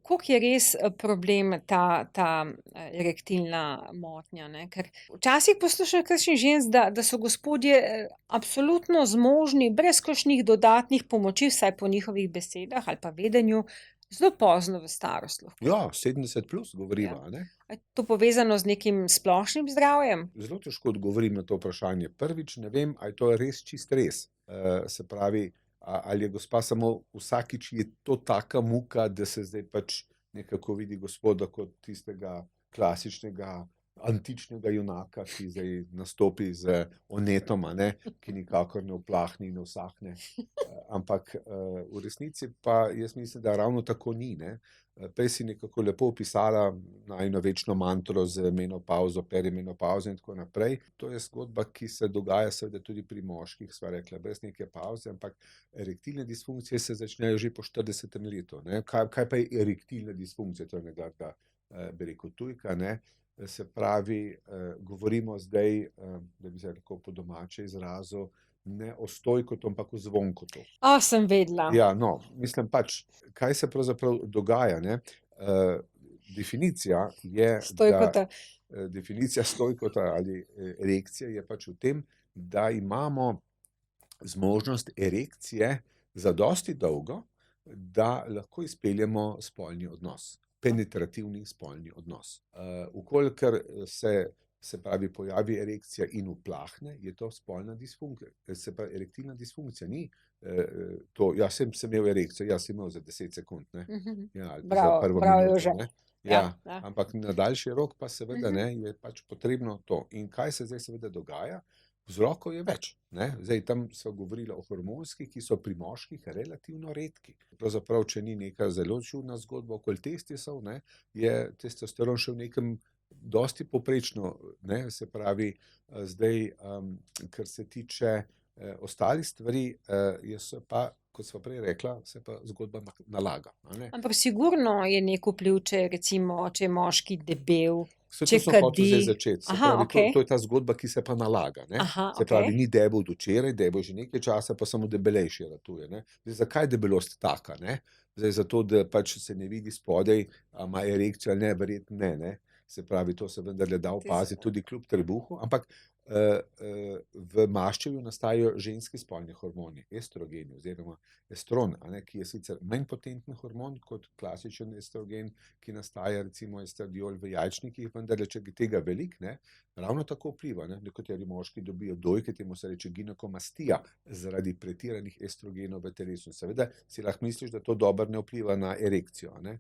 koliko je res problem ta erektilna motnja, ne? Ker včasih poslušam kakšnih žensk, da so gospodje absolutno zmožni, brez kakšnih dodatnih pomoči, vsaj po njihovih besedah ali pa vedenju, zelo pozno v starost lahko. Ja, 70 plus Ja. govoriva, a ne. A je to povezano z nekim splošnim zdravjem? Zelo težko odgovorim na to vprašanje. Prvič ne vem, a je to res čist res. Se pravi, ali je gospa samo vsakič je to taka muka, da se zdaj pač nekako vidi gospoda kot tistega klasičnega antičnega junaka, ki zdaj nastopi z onetom, a ne, ki nikakor ne uplahne in ne usahne. Ampak v resnici pa jaz mislim, da ravno tako ni, ne. Prej si nekako lepo opisala najino večno mantro z menopavzo, perimenopavzo in tako naprej. To je zgodba, ki se dogaja seveda tudi pri moških, sva rekla, brez neke pavze, ampak erektilne disfunkcije se začnejo že po 40. letu, ne. Kaj pa je erektilna disfunkcija? To je nekakšna, bi rekel, tujka, ne. Se pravi, govorimo zdaj, da bi se lahko po domače izrazil, ne o stojkotu, ampak o zvonkotu. Sem vedela. Ja, no, mislim pač, kaj se pravzaprav dogaja, ne. Definicija je, da Stojkota. definicija stojkota ali erekcije je pač v tem, da imamo zmožnost erekcije zadosti dolgo, da lahko izpeljemo spolni odnos. Penetrativni spolni odnos. V kolikor se pravi, pojavi erekcija in uplahne, je to spolna disfunkcija. Se pravi, erektilna disfunkcija ni to, ja, sem imel erekcijo, ja, si imel za 10 sekund, ne. Ja, ali pa za Bravo, prvo bravo, minuto, Jože. ne. Ja, Ja, ja. ampak na daljši rok pa seveda, ne, je pač potrebno to. In kaj se zdaj seveda dogaja? Vzrokov je več, ne. Zdaj tam sva govorila o hormonskih, ki so pri moških relativno redki. Pravzaprav, če ni neka zelo čudna zgodba okoli testisov, ne, je testosteron še v nekem dosti povprečno, ne, se pravi, zdaj, kar se tiče ostalih stvari, jaz pa, kot sva prej rekla, se pa zgodba nalaga, a ne. Ampak sigurno je neki vpliv, če recimo, če je moški debel, Saj če to sem hotel kadi. zdaj začeti. Se Aha, pravi, okej. to je ta zgodba, ki se pa nalaga, ne. Aha, Se pravi, okej. ni debel od včeraj, debel že nekaj časa, pa samo debelejši ratuje, ne. Zdaj, zakaj je debelost taka, ne? Zdaj zato, da pač se ne vidi spodaj, a ima erekcijo ali ne, verjetno ne, ne. Se pravi, to se vendarle da opaziti tudi kljub trebuhu, ampak v maščevju nastajajo ženski spolni hormoni, estrogeni oziroma estron, a ne, ki je sicer manj potenten hormon kot klasičen estrogen, ki nastaja recimo estradiol v jajčnikih, vendarle, če je tega veliko, ne, ravno tako vpliva, ne. Nekateri moški dobijo dojke, temu se reče ginekomastija, zaradi pretiranih estrogenov v telesu. Seveda si lahko misliš, da to dobro ne vpliva na erekcijo, a ne.